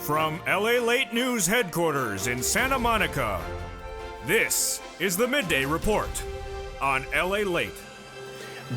From LALATE News headquarters in Santa Monica, this is the Midday Report on LALATE.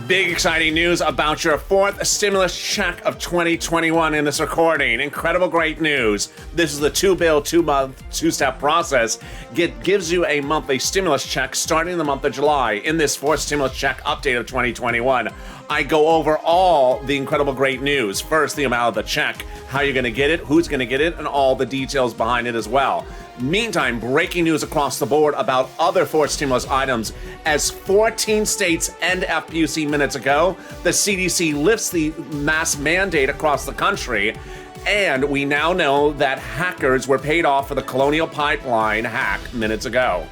Big exciting news about your fourth stimulus check of 2021 in this recording. Incredible great news. This is the two-bill, two-month, two-step process. Gives you a monthly stimulus check starting in the month of July. In this fourth stimulus check update of 2021, I go over all the incredible great news. First, the amount of the check, how you're going to get it, who's going to get it, and all the details behind it as well. Meantime, breaking news across the board about other fourth stimulus items. As 14 states end FPUC minutes ago, the CDC lifts the mask mandate across the country, and we now know that hackers were paid off for the Colonial Pipeline hack minutes ago.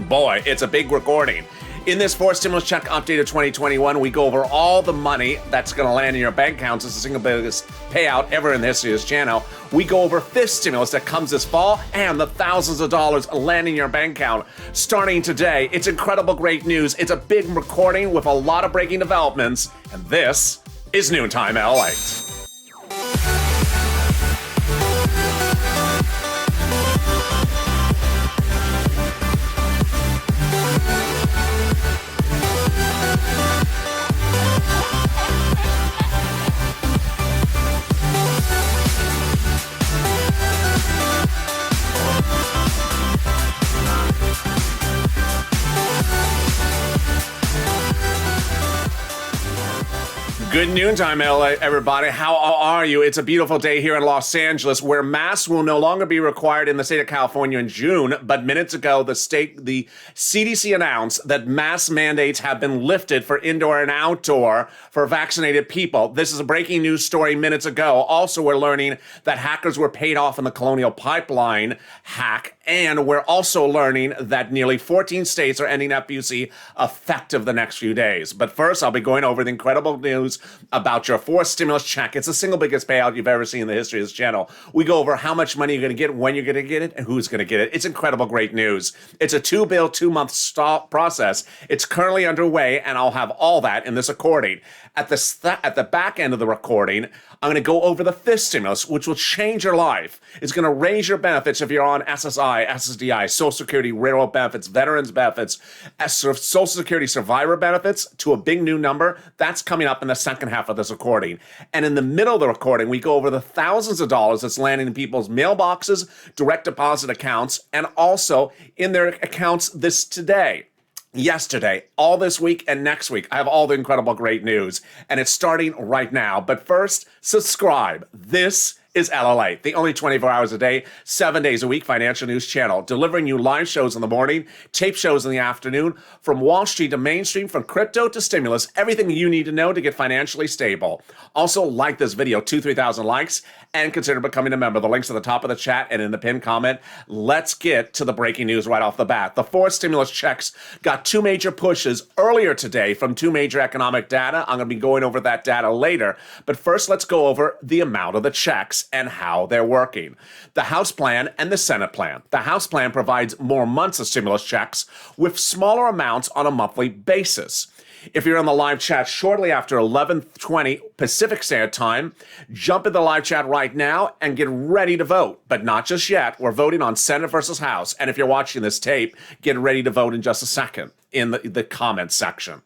Boy, it's a big recording. In this fourth stimulus check update of 2021, we go over all the money that's going to land in your bank accounts. It's the single biggest payout ever in the history of this channel. We go over fifth stimulus that comes this fall and the thousands of dollars landing in your bank account starting today. It's incredible great news. It's a big recording with a lot of breaking developments, and this is Noontime LALATE. Good noontime, LA, everybody. How are you? It's a beautiful day here in Los Angeles where masks will no longer be required in the state of California in June, but minutes ago, the CDC announced that mask mandates have been lifted for indoor and outdoor for vaccinated people. This is a breaking news story minutes ago. Also, we're learning that hackers were paid off in the Colonial Pipeline hack, and we're also learning that nearly 14 states are ending FPUC effective the next few days. But first, I'll be going over the incredible news about your fourth stimulus check. It's the single biggest payout you've ever seen in the history of this channel. We go over how much money you're going to get, when you're going to get it, and who's going to get it. It's incredible great news. It's a two-bill, two-month stop process. It's currently underway, and I'll have all that in this recording. At the back end of the recording, I'm going to go over the fifth stimulus, which will change your life. It's going to raise your benefits if you're on SSI, SSDI, Social Security, railroad benefits, veterans benefits, Social Security survivor benefits to a big new number. That's coming up in the second half of this recording. And in the middle of the recording, we go over the thousands of dollars that's landing in people's mailboxes, direct deposit accounts, and also in their accounts yesterday, all this week, and next week. I have all the incredible great news, and it's starting right now. But first, subscribe. This is LALATE, the only 24 hours a day, 7 days a week financial news channel, delivering you live shows in the morning, tape shows in the afternoon, from Wall Street to mainstream, from crypto to stimulus, everything you need to know to get financially stable. Also, like this video, 3,000 likes, and consider becoming a member. The link's at the top of the chat and in the pinned comment. Let's get to the breaking news right off the bat. The fourth stimulus checks got two major pushes earlier today from two major economic data. I'm going to be going over that data later. But first, let's go over the amount of the checks and how they're working. The House plan and the Senate plan. The House plan provides more months of stimulus checks with smaller amounts on a monthly basis. If you're in the live chat shortly after 11:20 Pacific Standard Time, jump in the live chat right now and get ready to vote. But not just yet. We're voting on Senate versus House. And if you're watching this tape, get ready to vote in just a second in the comments section.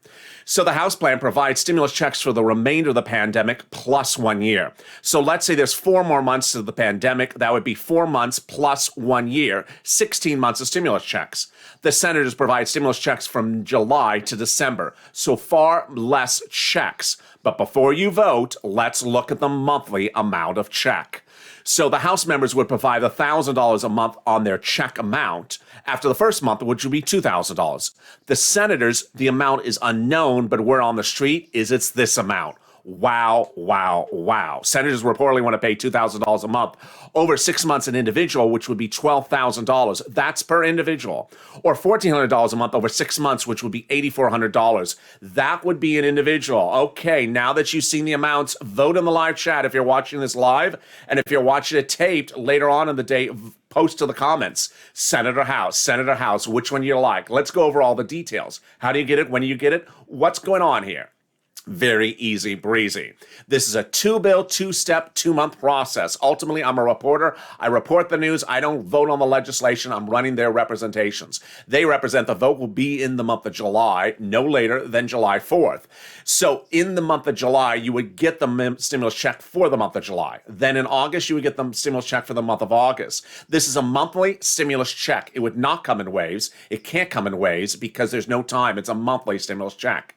So the House plan provides stimulus checks for the remainder of the pandemic plus 1 year. So let's say there's 4 more months of the pandemic. That would be 4 months plus 1 year, 16 months of stimulus checks. The senators provide stimulus checks from July to December, so far less checks. But before you vote, let's look at the monthly amount of check. So the House members would provide $1,000 a month on their check amount after the first month, which would be $2,000. The senators, the amount is unknown, but word on the street is it's this amount. Wow, wow, wow. Senators reportedly want to pay $2,000 a month over 6 months an individual, which would be $12,000. That's per individual. Or $1,400 a month over 6 months, which would be $8,400. That would be an individual. Okay, now that you've seen the amounts, vote in the live chat if you're watching this live. And if you're watching it taped later on in the day, post to the comments. Senator House, which one you like? Let's go over all the details. How do you get it? When do you get it? What's going on here? Very easy breezy. This is a two-bill, two-step, two-month process. Ultimately, I'm a reporter. I report the news. I don't vote on the legislation. I'm running their representations. They represent the vote will be in the month of July, no later than July 4th. So in the month of July, you would get the stimulus check for the month of July. Then in August, you would get the stimulus check for the month of August. This is a monthly stimulus check. It would not come in waves. It can't come in waves because there's no time. It's a monthly stimulus check.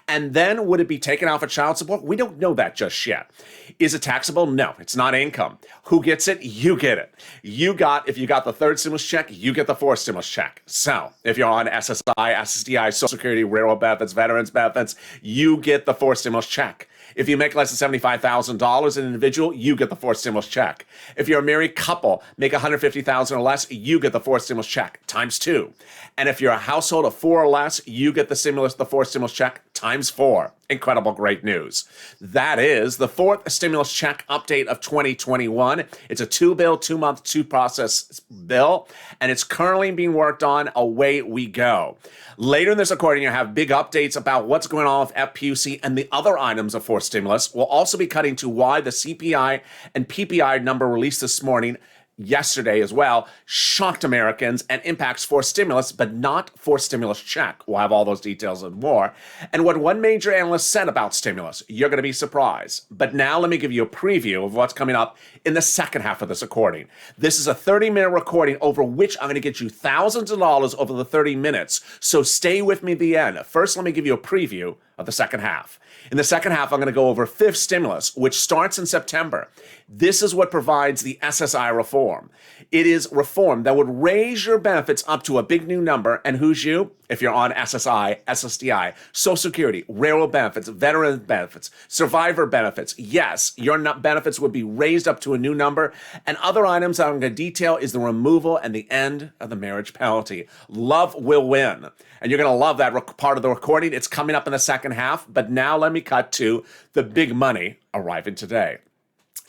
And then would it be taken out for child support? We don't know that just yet. Is it taxable? No, it's not income. Who gets it? You get it. If you got the third stimulus check, you get the fourth stimulus check. So if you're on SSI, SSDI, Social Security, railroad benefits, veterans benefits, you get the fourth stimulus check. If you make less than $75,000 an individual, you get the fourth stimulus check. If you're a married couple, make $150,000 or less, you get the fourth stimulus check times 2. And if you're a household of 4 or less, you get the fourth stimulus check times 4. Incredible, great news. That is the fourth stimulus check update of 2021. It's a 2-bill, 2-month, 2-process bill, and it's currently being worked on. Away we go. Later in this recording, you'll have big updates about what's going on with FPUC and the other items of fourth stimulus. We'll also be cutting to why the CPI and PPI number released this morning, yesterday as well, shocked Americans and impacts fourth stimulus, but not fourth stimulus check. We'll have all those details and more. And what one major analyst said about stimulus, you're going to be surprised. But now let me give you a preview of what's coming up in the second half of this recording. This is a 30-minute recording over which I'm going to get you thousands of dollars over the 30 minutes. So stay with me at the end. First, let me give you a preview of the second half. In the second half, I'm going to go over fifth stimulus, which starts in September. This is what provides the SSI reform. It is reform that would raise your benefits up to a big new number. And who's you? If you're on SSI, SSDI, Social Security, railroad benefits, veteran benefits, survivor benefits. Yes, your benefits would be raised up to a new number. And other items that I'm going to detail is the removal and the end of the marriage penalty. Love will win. And you're going to love that part of the recording. It's coming up in the second half. But now let me cut to the big money arriving today.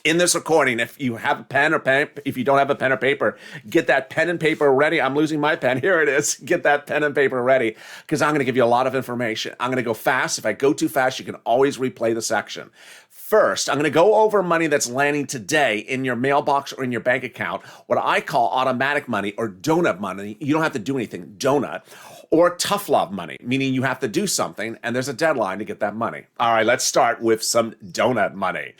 In this recording, if you have a pen or if you don't have a pen or paper, get that pen and paper ready. I'm losing my pen. Here it is. Get that pen and paper ready because I'm going to give you a lot of information. I'm going to go fast. If I go too fast, you can always replay the section. First, I'm going to go over money that's landing today in your mailbox or in your bank account, what I call automatic money or donut money. You don't have to do anything, donut. Or tough love money, meaning you have to do something and there's a deadline to get that money. All right, let's start with some donut money.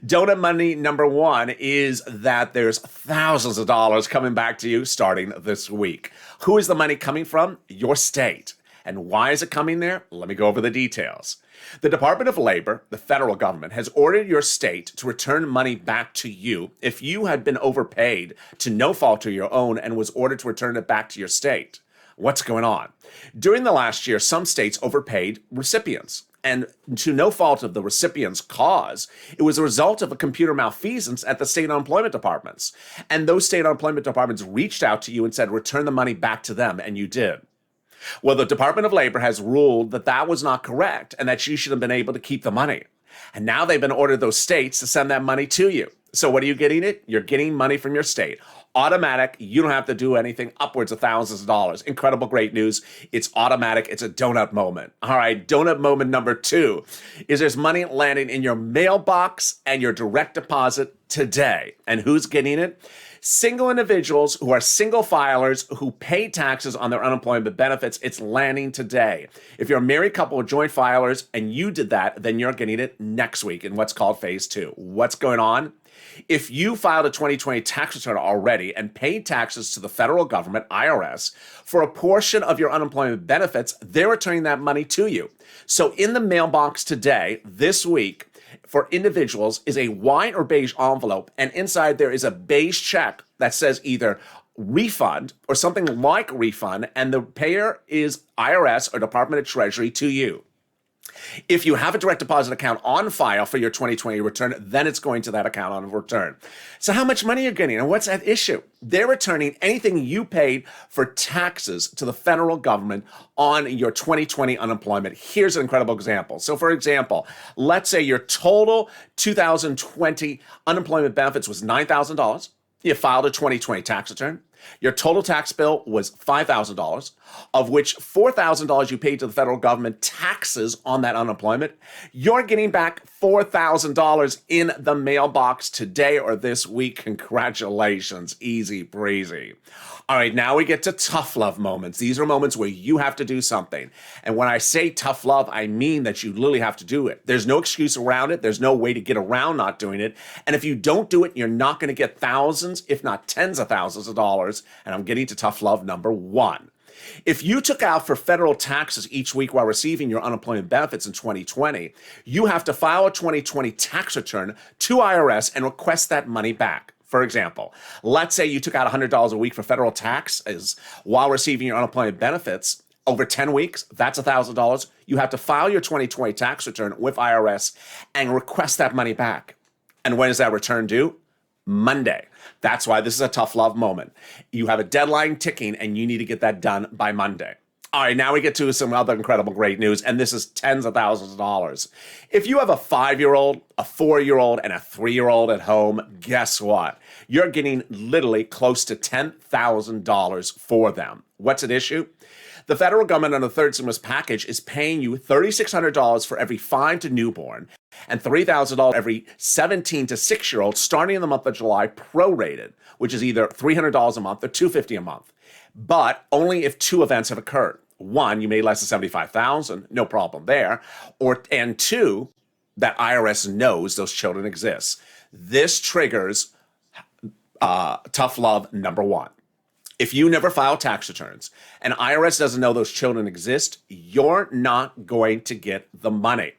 Donut money number one is that there's thousands of dollars coming back to you starting this week. Who is the money coming from? Your state. And why is it coming there? Let me go over the details. The Department of Labor, the federal government, has ordered your state to return money back to you if you had been overpaid to no fault of your own and was ordered to return it back to your state. What's going on? During the last year, some states overpaid recipients. And to no fault of the recipient's cause, it was a result of a computer malfeasance at the state unemployment departments. And those state unemployment departments reached out to you and said, return the money back to them, and you did. Well, the Department of Labor has ruled that that was not correct and that you should have been able to keep the money. And now they've been ordered those states to send that money to you. So what are you getting it? You're getting money from your state. Automatic, you don't have to do anything, upwards of thousands of dollars. Incredible, great news. It's automatic. It's a donut moment. All right, donut moment number two is there's money landing in your mailbox and your direct deposit today. And who's getting it? Single individuals who are single filers who pay taxes on their unemployment benefits. It's landing today. If you're a married couple with joint filers and you did that, then you're getting it next week in what's called phase 2. What's going on? If you filed a 2020 tax return already and paid taxes to the federal government, IRS, for a portion of your unemployment benefits, they're returning that money to you. So in the mailbox today, this week, for individuals is a white or beige envelope, and inside there is a beige check that says either refund or something like refund, and the payer is IRS or Department of Treasury to you. If you have a direct deposit account on file for your 2020 return, then it's going to that account on return. So how much money are you getting and what's at issue? They're returning anything you paid for taxes to the federal government on your 2020 unemployment. Here's an incredible example. So for example, let's say your total 2020 unemployment benefits was $9,000. You filed a 2020 tax return. Your total tax bill was $5,000, of which $4,000 you paid to the federal government taxes on that unemployment. You're getting back $4,000 in the mailbox today or this week. Congratulations. Easy breezy. All right, now we get to tough love moments. These are moments where you have to do something. And when I say tough love, I mean that you literally have to do it. There's no excuse around it. There's no way to get around not doing it. And if you don't do it, you're not going to get thousands, if not tens of thousands of dollars. And I'm getting to tough love number one. If you took out for federal taxes each week while receiving your unemployment benefits in 2020, you have to file a 2020 tax return to IRS and request that money back. For example, let's say you took out $100 a week for federal taxes while receiving your unemployment benefits. Over 10 weeks, that's $1,000. You have to file your 2020 tax return with IRS and request that money back. And when is that return due? Monday. That's why this is a tough love moment. You have a deadline ticking and you need to get that done by Monday. All right, now we get to some other incredible great news, and this is tens of thousands of dollars. If you have a 5-year-old, a 4-year-old, and a 3-year-old at home, guess what? You're getting literally close to $10,000 for them. What's at issue? The federal government on the third stimulus package is paying you $3,600 for every 5 to newborn and $3,000 every 17 to 6-year-old starting in the month of July prorated, which is either $300 a month or $250 a month. But only if 2 events have occurred. 1, you made less than $75,000, no problem there. And 2, that IRS knows those children exist. This triggers tough love number 1. If you never file tax returns and IRS doesn't know those children exist, you're not going to get the money.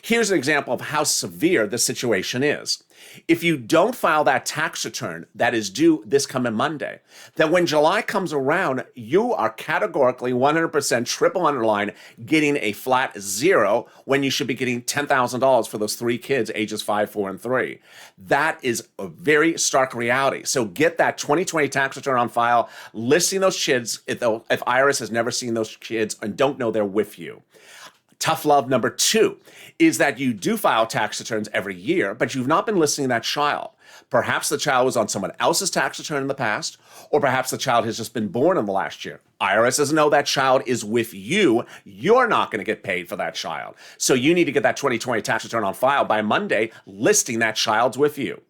Here's an example of how severe the situation is. If you don't file that tax return that is due this coming Monday, then when July comes around, you are categorically 100% triple underline getting a flat 0 when you should be getting $10,000 for those 3 kids ages 5, 4, and 3. That is a very stark reality. So get that 2020 tax return on file, listing those kids if IRS has never seen those kids and don't know they're with you. Tough love number 2 is that you do file tax returns every year, but you've not been listing that child. Perhaps the child was on someone else's tax return in the past, or perhaps the child has just been born in the last year. IRS doesn't know that child is with you. You're not going to get paid for that child. So you need to get that 2020 tax return on file by Monday, listing that child's with you.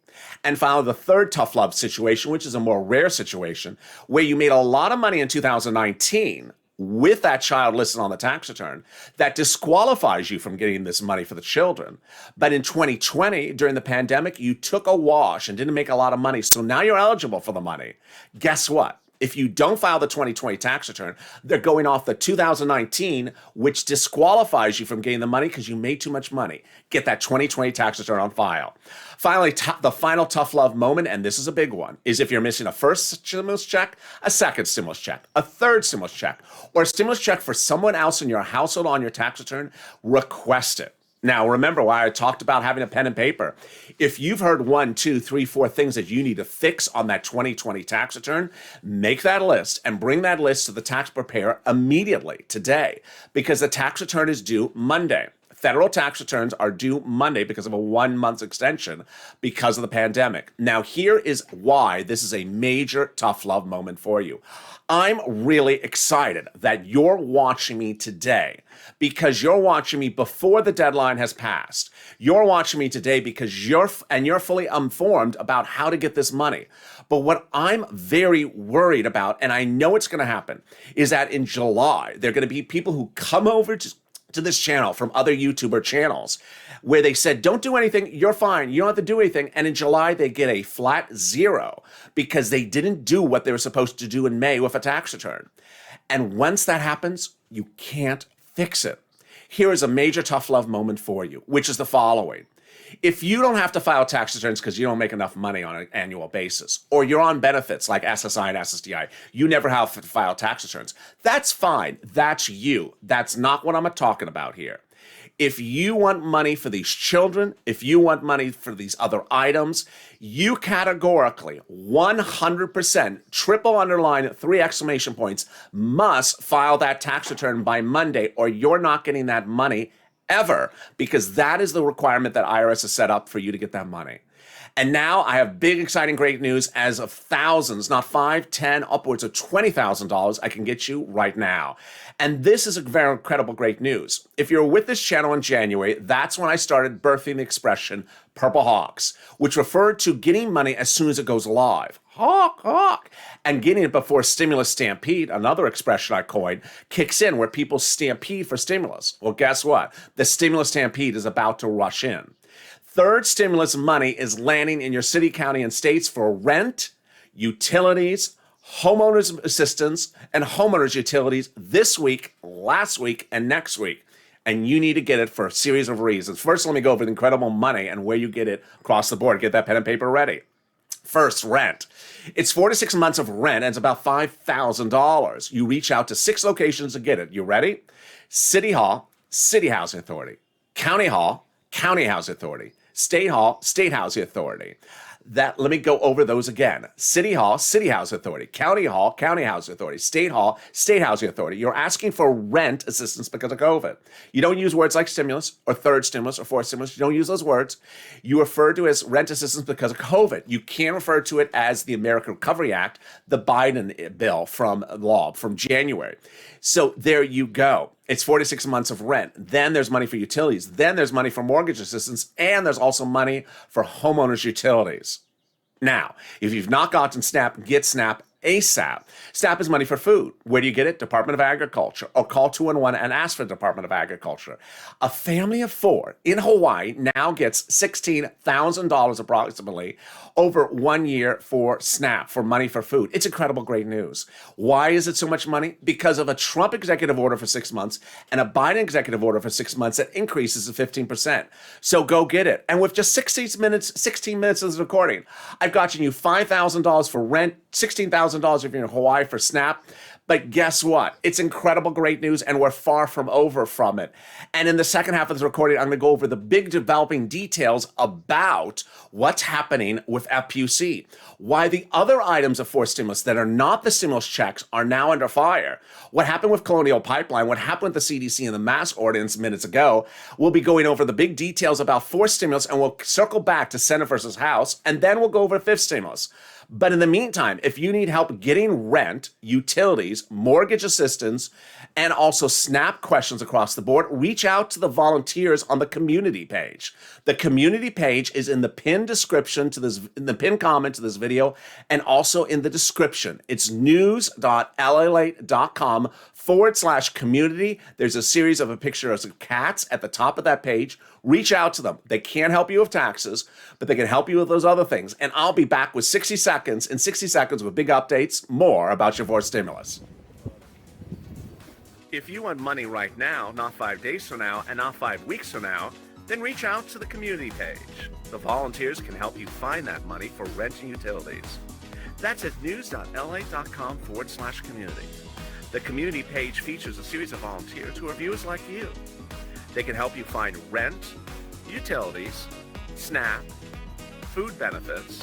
And finally, the third tough love situation, which is a more rare situation, where you made a lot of money in 2019, with that child listed on the tax return, that disqualifies you from getting this money for the children. But in 2020, during the pandemic, you took a wash and didn't make a lot of money, so now you're eligible for the money. Guess what? If you don't file the 2020 tax return, they're going off the 2019, which disqualifies you from getting the money because you made too much money. Get that 2020 tax return on file. Finally, the final tough love moment, and this is a big one, is if you're missing a first stimulus check, a second stimulus check, a third stimulus check, or a stimulus check for someone else in your household on your tax return, request it. Now, remember why I talked about having a pen and paper. If you've heard 1, 2, 3, 4 things that you need to fix on that 2020 tax return, make that list and bring that list to the tax preparer immediately today, because the tax return is due Monday. Federal tax returns are due Monday because of a 1-month extension because of the pandemic. Now, here is why this is a major tough love moment for you. I'm really excited that you're watching me today because you're watching me before the deadline has passed. You're watching me today because you're fully informed about how to get this money. But what I'm very worried about, and I know it's going to happen, is that in July, there are going to be people who come over to this channel from other YouTuber channels where they said, don't do anything, you're fine, you don't have to do anything. And in July, they get a flat 0 because they didn't do what they were supposed to do in May with a tax return. And once that happens, you can't fix it. Here is a major tough love moment for you, which is the following. If you don't have to file tax returns because you don't make enough money on an annual basis, or you're on benefits like SSI and SSDI, you never have to file tax returns. That's fine. That's you. That's not what I'm talking about here. If you want money for these children, if you want money for these other items, you categorically 100% triple underline 3 exclamation points must file that tax return by Monday, or you're not getting that money ever, because that is the requirement that IRS has set up for you to get that money. And now I have big, exciting, great news as of thousands, not 5, 10, upwards of $20,000 I can get you right now. And this is a very incredible, great news. If you're with this channel in January, that's when I started birthing the expression Purple Hawks, which referred to getting money as soon as it goes live. Hawk, hawk. And getting it before stimulus stampede, another expression I coined, kicks in where people stampede for stimulus. Well, guess what? The stimulus stampede is about to rush in. Third stimulus money is landing in your city, county, and states for rent, utilities, homeowners assistance, and homeowners utilities this week, last week, and next week. And you need to get it for a series of reasons. First, let me go over the incredible money and where you get it across the board. Get that pen and paper ready. First, rent. It's 4 to 6 months of rent, and it's about $5,000. You reach out to 6 locations to get it. You ready? City Hall, City Housing Authority. County Hall, County Housing Authority. State Hall, State Housing Authority. Let me go over those again. City Hall, City Housing Authority. County Hall, County Housing Authority. State Hall, State Housing Authority. You're asking for rent assistance because of COVID. You don't use words like stimulus or third stimulus or fourth stimulus. You don't use those words. You refer to it as rent assistance because of COVID. You can refer to it as the American Recovery Act, the Biden bill from law from January. So there you go. It's 4 to 6 months of rent. Then there's money for utilities. Then there's money for mortgage assistance. And there's also money for homeowners utilities. Now, if you've not gotten SNAP, get SNAP ASAP. SNAP is money for food. Where do you get it? Department of Agriculture. Or call 211 and ask for the Department of Agriculture. A family of 4 in Hawaii now gets $16,000 approximately over 1 year for SNAP, for money for food. It's incredible, great news. Why is it so much money? Because of a Trump executive order for 6 months and a Biden executive order for 6 months that increases to 15%. So go get it. And with just 16 minutes of this recording, I've gotten you $5,000 for rent, $16,000 if you're in Hawaii for SNAP. But guess what? It's incredible, great news, and we're far from over from it. And in the second half of this recording, I'm going to go over the big developing details about what's happening with FPUC, why the other items of forced stimulus that are not the stimulus checks are now under fire, what happened with Colonial Pipeline, what happened with the CDC and the mask ordinance minutes ago. We'll be going over the big details about forced stimulus, and we'll circle back to Senate versus House, and then we'll go over fifth stimulus. But in the meantime, if you need help getting rent, utilities, mortgage assistance, and also SNAP questions across the board, reach out to the volunteers on the community page. The community page is in the pinned description to this, in the pinned comment to this video, and also in the description. It's news.lalate.com/community. There's a series of a picture of some cats at the top of that page. Reach out to them. They can't help you with taxes, but they can help you with those other things. And I'll be back with 60 seconds with big updates, more about your forced stimulus. If you want money right now, not 5 days from now, and not 5 weeks from now, then reach out to the community page. The volunteers can help you find that money for rent and utilities. That's at news.lalate.com/community. The community page features a series of volunteers who are viewers like you. They can help you find rent, utilities, SNAP, food benefits,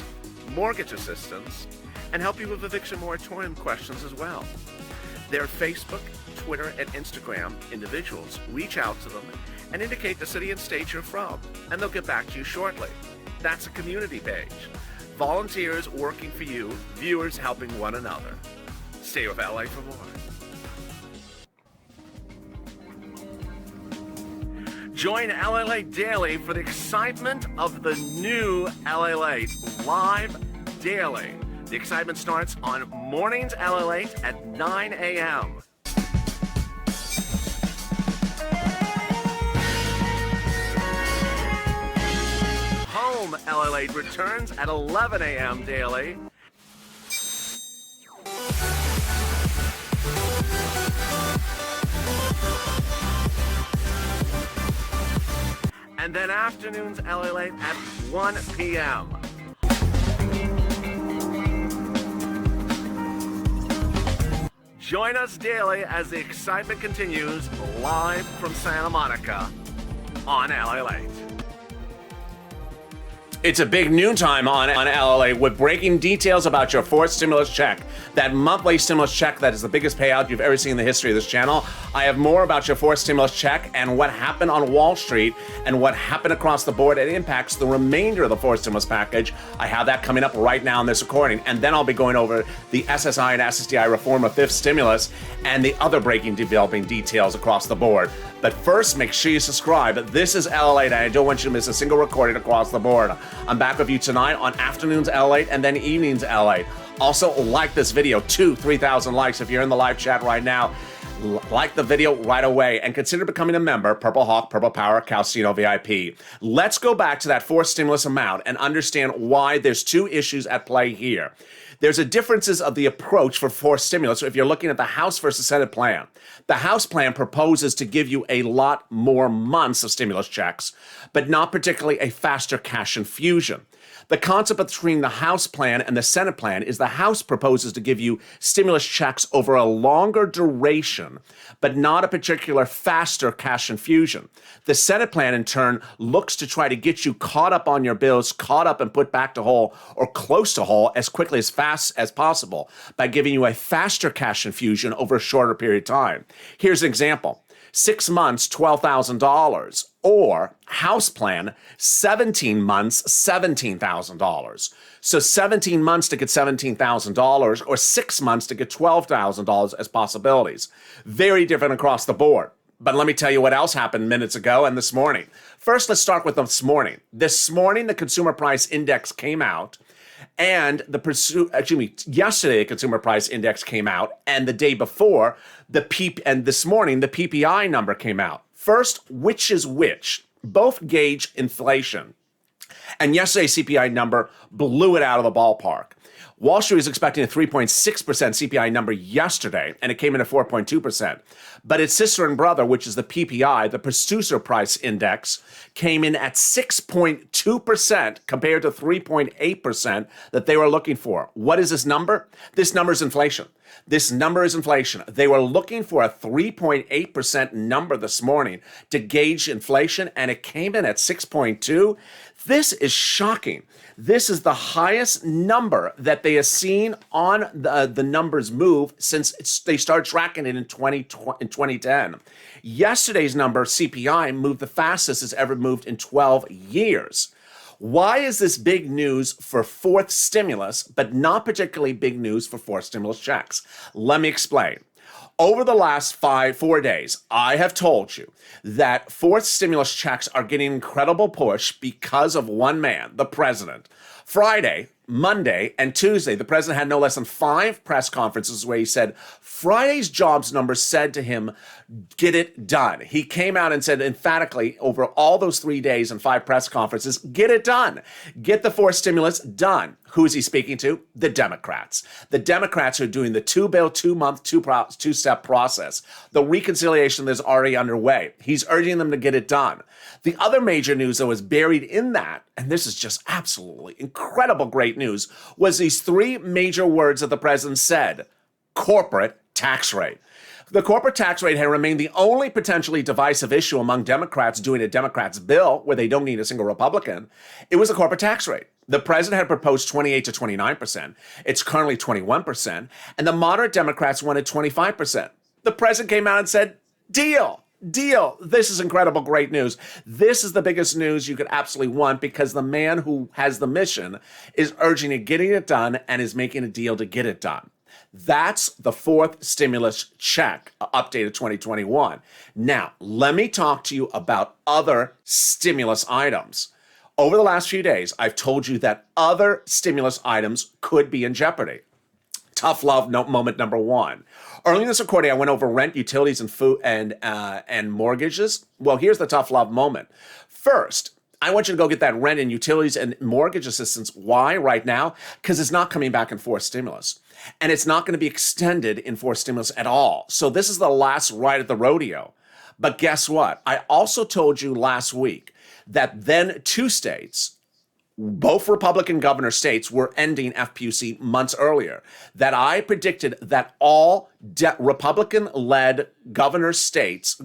mortgage assistance, and help you with eviction moratorium questions as well. Their Facebook, Twitter, and Instagram individuals. Reach out to them and indicate the city and state you're from, and they'll get back to you shortly. That's a community page. Volunteers working for you, viewers helping one another. Stay with LA for more. Join LALATE Daily for the excitement of the new LALATE live daily. The excitement starts on mornings LALATE at 9 a.m. Home LALATE returns at 11 a.m. daily. And then afternoons LALATE at 1 p.m. Join us daily as the excitement continues live from Santa Monica on LALATE. It's a big noontime on LALATE with breaking details about your fourth stimulus check. That monthly stimulus check that is the biggest payout you've ever seen in the history of this channel. I have more about your fourth stimulus check and what happened on Wall Street and what happened across the board. It impacts the remainder of the fourth stimulus package. I have that coming up right now in this recording. And then I'll be going over the SSI and SSDI reform of fifth stimulus and the other breaking developing details across the board. But first, make sure you subscribe. This is LALATE, and I don't want you to miss a single recording across the board. I'm back with you tonight on afternoons LALATE and then evenings LALATE. Also, like this video, 3,000 likes if you're in the live chat right now. Like the video right away and consider becoming a member, Purple Hawk, Purple Power, Calcino VIP. Let's go back to that fourth stimulus amount and understand why there's two issues at play here. There's a differences of the approach for fourth stimulus if you're looking at the House versus Senate plan. The House plan proposes to give you a lot more months of stimulus checks, but not particularly a faster cash infusion. The concept between the House plan and the Senate plan is the House proposes to give you stimulus checks over a longer duration, but not a particular faster cash infusion. The Senate plan, in turn, looks to try to get you caught up on your bills, caught up and put back to whole or close to whole as quickly as fast as possible by giving you a faster cash infusion over a shorter period of time. Here's an example. 6 months, $12,000, or House plan, 17 months, $17,000. So 17 months to get $17,000 or 6 months to get $12,000 as possibilities. Very different across the board. But let me tell you what else happened minutes ago and this morning. First, let's start with this morning. This morning, the consumer price index came out. And yesterday, the consumer price index came out, and the day before, this morning, the PPI number came out. First, which is which? Both gauge inflation. And yesterday's CPI number blew it out of the ballpark. Wall Street was expecting a 3.6% CPI number yesterday, and it came in at 4.2%. But its sister and brother, which is the PPI, the Producer Price Index, came in at 6.2% compared to 3.8% that they were looking for. What is this number? This number is inflation. This number is inflation. They were looking for a 3.8% number this morning to gauge inflation, and it came in at 6.2. This is shocking. This is the highest number that they have seen on the numbers move since they started tracking it in 2010. Yesterday's number, CPI, moved the fastest it's ever moved in 12 years. Why is this big news for fourth stimulus, but not particularly big news for fourth stimulus checks? Let me explain. Over the last 4 days, I have told you that fourth stimulus checks are getting incredible push because of one man, the president. Friday, Monday, and Tuesday, the president had no less than 5 press conferences where he said Friday's jobs number said to him, get it done. He came out and said emphatically over all those 3 days and 5 press conferences, get it done. Get the fourth stimulus done. Who is he speaking to? The Democrats. The Democrats are doing the 2-bill, 2-month, 2-step process. The reconciliation that is already underway. He's urging them to get it done. The other major news that was buried in that, and this is just absolutely incredible great news, was these 3 major words that the president said: corporate tax rate. The corporate tax rate had remained the only potentially divisive issue among Democrats doing a Democrats bill where they don't need a single Republican. It was the corporate tax rate. The president had proposed 28 to 29%. It's currently 21%. And the moderate Democrats wanted 25%. The president came out and said, deal. This is incredible, great news. This is the biggest news you could absolutely want because the man who has the mission is urging it, getting it done, and is making a deal to get it done. That's the fourth stimulus check, updated 2021. Now, let me talk to you about other stimulus items. Over the last few days, I've told you that other stimulus items could be in jeopardy. Tough love moment number 1. Early in this recording, I went over rent, utilities, and food and mortgages. Well, here's the tough love moment. First, I want you to go get that rent and utilities and mortgage assistance. Why right now? Because it's not coming back in fourth stimulus. And it's not going to be extended in fourth stimulus at all. So this is the last ride at the rodeo. But guess what? I also told you last week that then 2 states, both Republican governor states, were ending FPUC months earlier. That I predicted that all Republican-led governor states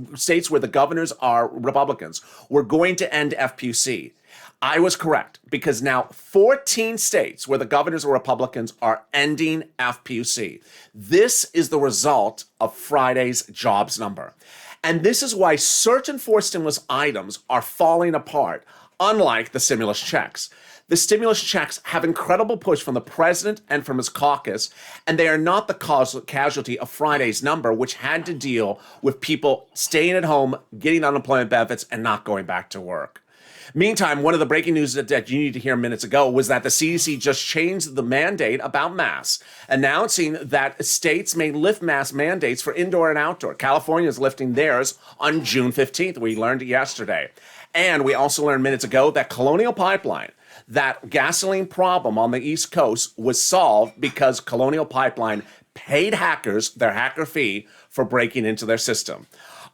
where the governors are Republicans, were going to end FPUC. I was correct because now 14 states where the governors are Republicans are ending FPUC. This is the result of Friday's jobs number. And this is why certain forced stimulus items are falling apart, unlike the stimulus checks. The stimulus checks have incredible push from the president and from his caucus, and they are not the casualty of Friday's number, which had to deal with people staying at home, getting unemployment benefits, and not going back to work. Meantime, one of the breaking news that you need to hear minutes ago was that the CDC just changed the mandate about masks, announcing that states may lift mask mandates for indoor and outdoor. California is lifting theirs on June 15th. We learned it yesterday. And we also learned minutes ago that Colonial Pipeline, that gasoline problem on the East Coast, was solved because Colonial Pipeline paid hackers their hacker fee for breaking into their system.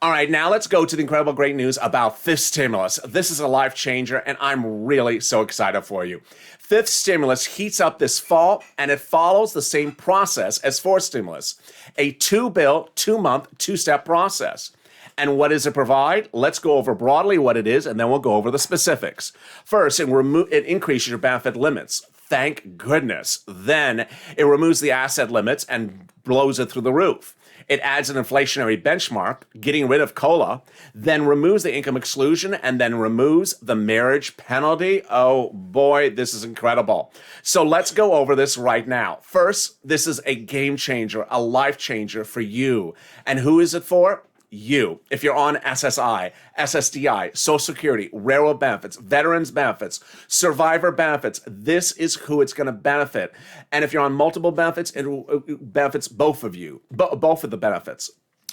All right, now let's go to the incredible great news about fifth stimulus. This is a life changer, and I'm really so excited for you. Fifth stimulus heats up this fall, and it follows the same process as fourth stimulus, a two-bill, two-month, two-step process. And what does it provide? Let's go over broadly what it is, and then we'll go over the specifics. First, it increases your benefit limits. Thank goodness. Then it removes the asset limits and blows it through the roof. It adds an inflationary benchmark, getting rid of COLA, then removes the income exclusion, and then removes the marriage penalty. Oh boy, this is incredible. So let's go over this right now. First, this is a game changer, a life changer for you. And who is it for? You. If you're on SSI, SSDI, Social Security, railroad benefits, veterans benefits, survivor benefits, this is who it's going to benefit. And if you're on multiple benefits, it benefits both of you, both of the benefits.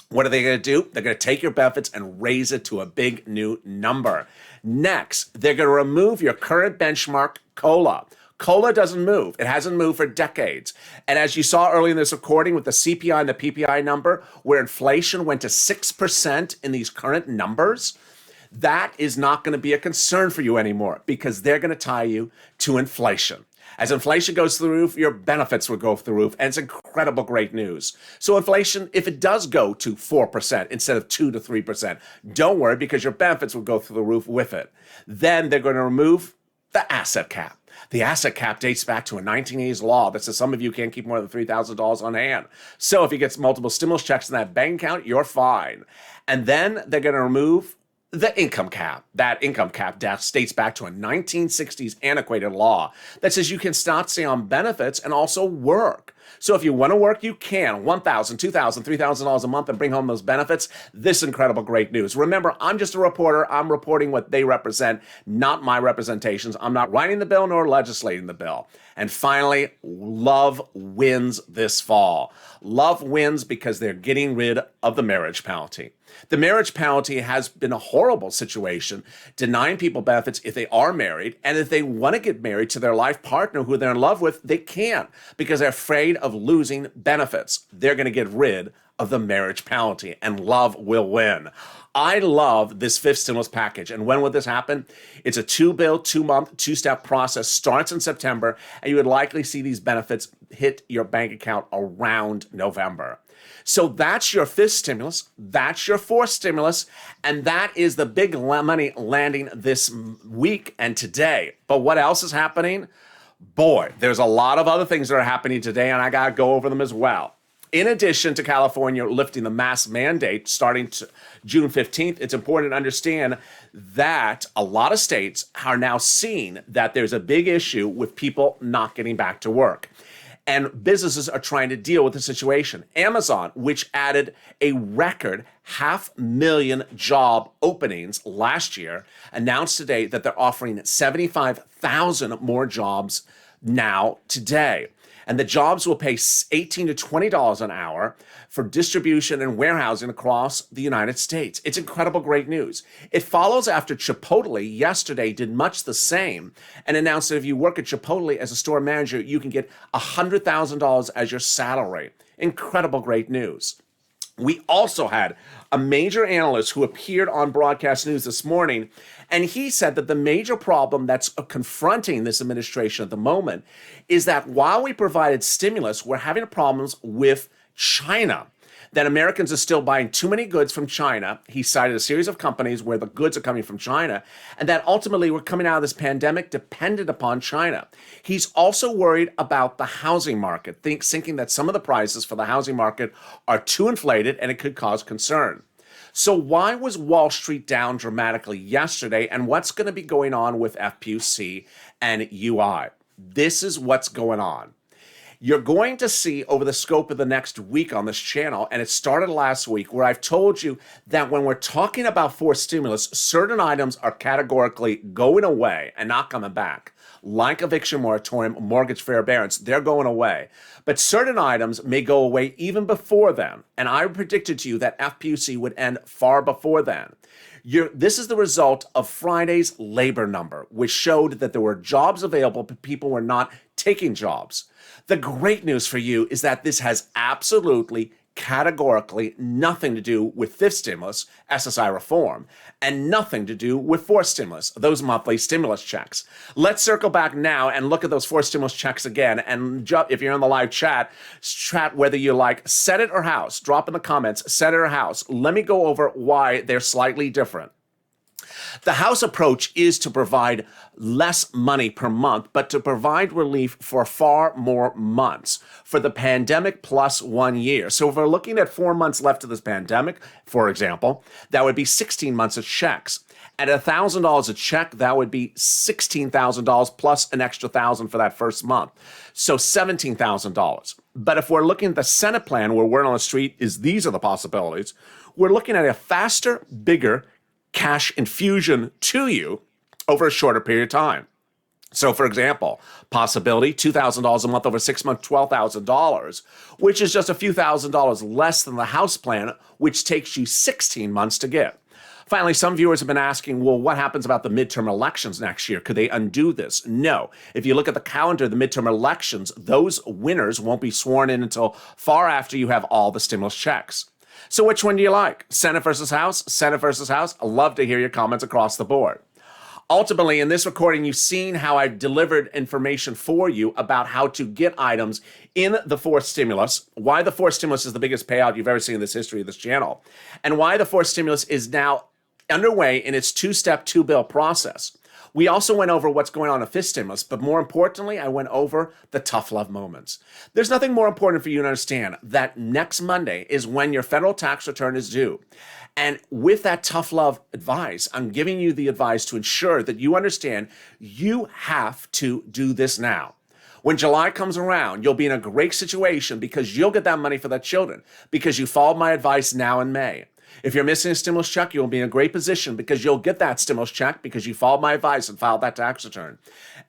What are they going to do? They're going to take your benefits and raise it to a big new number. Next, they're going to remove your current benchmark COLA. COLA doesn't move. It hasn't moved for decades. And as you saw earlier in this recording with the CPI and the PPI number, where inflation went to 6% in these current numbers, that is not going to be a concern for you anymore because they're going to tie you to inflation. As inflation goes through the roof, your benefits will go through the roof, and it's incredible great news. So inflation, if it does go to 4% instead of 2 to 3%, don't worry because your benefits will go through the roof with it. Then they're going to remove the asset cap. The asset cap dates back to a 1980s law that says some of you can't keep more than $3,000 on hand. So if you get multiple stimulus checks in that bank account, you're fine. And then they're going to remove the income cap. That income cap dates back to a 1960s antiquated law that says you can start stay on benefits and also work. So if you want to work, you can. $1,000, $2,000, $3,000 a month and bring home those benefits. This incredible great news. Remember, I'm just a reporter. I'm reporting what they represent, not my representations. I'm not writing the bill nor legislating the bill. And finally, love wins this fall. Love wins because they're getting rid of the marriage penalty. The marriage penalty has been a horrible situation, denying people benefits if they are married, and if they want to get married to their life partner who they're in love with, they can't because they're afraid of losing benefits. They're going to get rid of the marriage penalty, and love will win. I love this fifth stimulus package. And when would this happen? It's a two-bill, two-month, two-step process. Starts in September, and you would likely see these benefits hit your bank account around November. So that's your fifth stimulus, that's your fourth stimulus, and that is the big money landing this week and today. But what else is happening? Boy, there's a lot of other things that are happening today, and I got to go over them as well. In addition to California lifting the mask mandate starting June 15th, it's important to understand that a lot of states are now seeing that there's a big issue with people not getting back to work. And businesses are trying to deal with the situation. Amazon, which added a record 500,000 job openings last year, announced today that they're offering 75,000 more jobs now today. And the jobs will pay $18 to $20 an hour for distribution and warehousing across the United States. It's incredible great news. It follows after Chipotle yesterday did much the same and announced that if you work at Chipotle as a store manager, you can get $100,000 as your salary. Incredible great news. We also had a major analyst who appeared on broadcast news this morning, and he said that the major problem that's confronting this administration at the moment is that while we provided stimulus, we're having problems with China. that Americans are still buying too many goods from China. He cited a series of companies where the goods are coming from China, and that ultimately we're coming out of this pandemic dependent upon China. He's also worried about the housing market, thinking that some of the prices for the housing market are too inflated and it could cause concern. So why was Wall Street down dramatically yesterday, and what's going to be going on with FPUC and UI? This is what's going on. You're going to see over the scope of the next week on this channel, and it started last week, where I've told you that when we're talking about forced stimulus, certain items are categorically going away and not coming back. Like eviction moratorium, mortgage forbearance, they're going away. But certain items may go away even before then. And I predicted to you that FPUC would end far before then. This is the result of Friday's labor number, which showed that there were jobs available, but people were not taking jobs. The great news for you is that this has absolutely, categorically nothing to do with fifth stimulus, SSI reform, and nothing to do with fourth stimulus, those monthly stimulus checks. Let's circle back now and look at those fourth stimulus checks again. And if you're in the live chat whether you like Senate or House. Drop in the comments, Senate or House. Let me go over why they're slightly different. The House approach is to provide less money per month, but to provide relief for far more months for the pandemic plus 1 year. So if we're looking at 4 months left of this pandemic, for example, that would be 16 months of checks. At $1,000 a check, that would be $16,000 plus an extra $1,000 for that first month. So $17,000. But if we're looking at the Senate plan, where word on the street is these are the possibilities, we're looking at a faster, bigger cash infusion to you over a shorter period of time. So, for example, possibility, $2,000 a month over 6 months, $12,000, which is just a few $1,000s less than the House plan, which takes you 16 months to get. Finally, some viewers have been asking, well, what happens about the midterm elections next year? Could they undo this? No. If you look at the calendar, the midterm elections, those winners won't be sworn in until far after you have all the stimulus checks. So which one do you like? Senate versus House? Senate versus House? I'd love to hear your comments across the board. Ultimately, in this recording, you've seen how I've delivered information for you about how to get items in the fourth stimulus, why the fourth stimulus is the biggest payout you've ever seen in this history of this channel, and why the fourth stimulus is now underway in its two-step, two-bill process. We also went over what's going on in fifth stimulus, but more importantly, I went over the tough love moments. There's nothing more important for you to understand that next Monday is when your federal tax return is due. And with that tough love advice, I'm giving you the advice to ensure that you understand you have to do this now. When July comes around, you'll be in a great situation because you'll get that money for the children because you followed my advice now in May. If you're missing a stimulus check, you'll be in a great position because you'll get that stimulus check because you followed my advice and filed that tax return.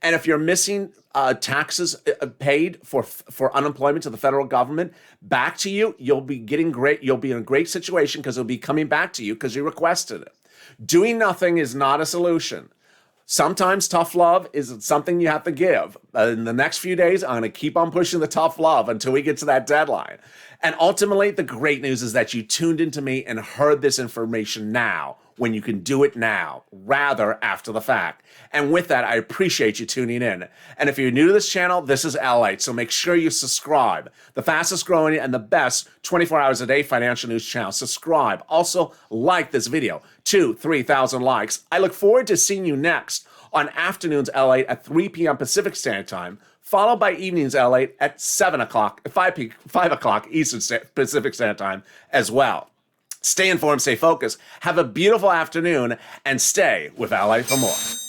And if you're missing taxes paid for unemployment to the federal government back to you, you'll be in a great situation because it'll be coming back to you because you requested it. Doing nothing is not a solution. Sometimes tough love is something you have to give. In the next few days, I'm going to keep on pushing the tough love until we get to that deadline. And ultimately, the great news is that you tuned into me and heard this information now, when you can do it now, rather after the fact. And with that, I appreciate you tuning in. And if you're new to this channel, this is LALATE, so make sure you subscribe. The fastest growing and the best 24 hours a day financial news channel. Subscribe. Also, like this video. 2,000-3,000 likes. I look forward to seeing you next on Afternoons LALATE at 3 p.m. Pacific Standard Time, followed by Evenings LALATE at 5 o'clock Eastern Pacific Standard Time as well. Stay informed, stay focused, have a beautiful afternoon, and stay with LALATE for more.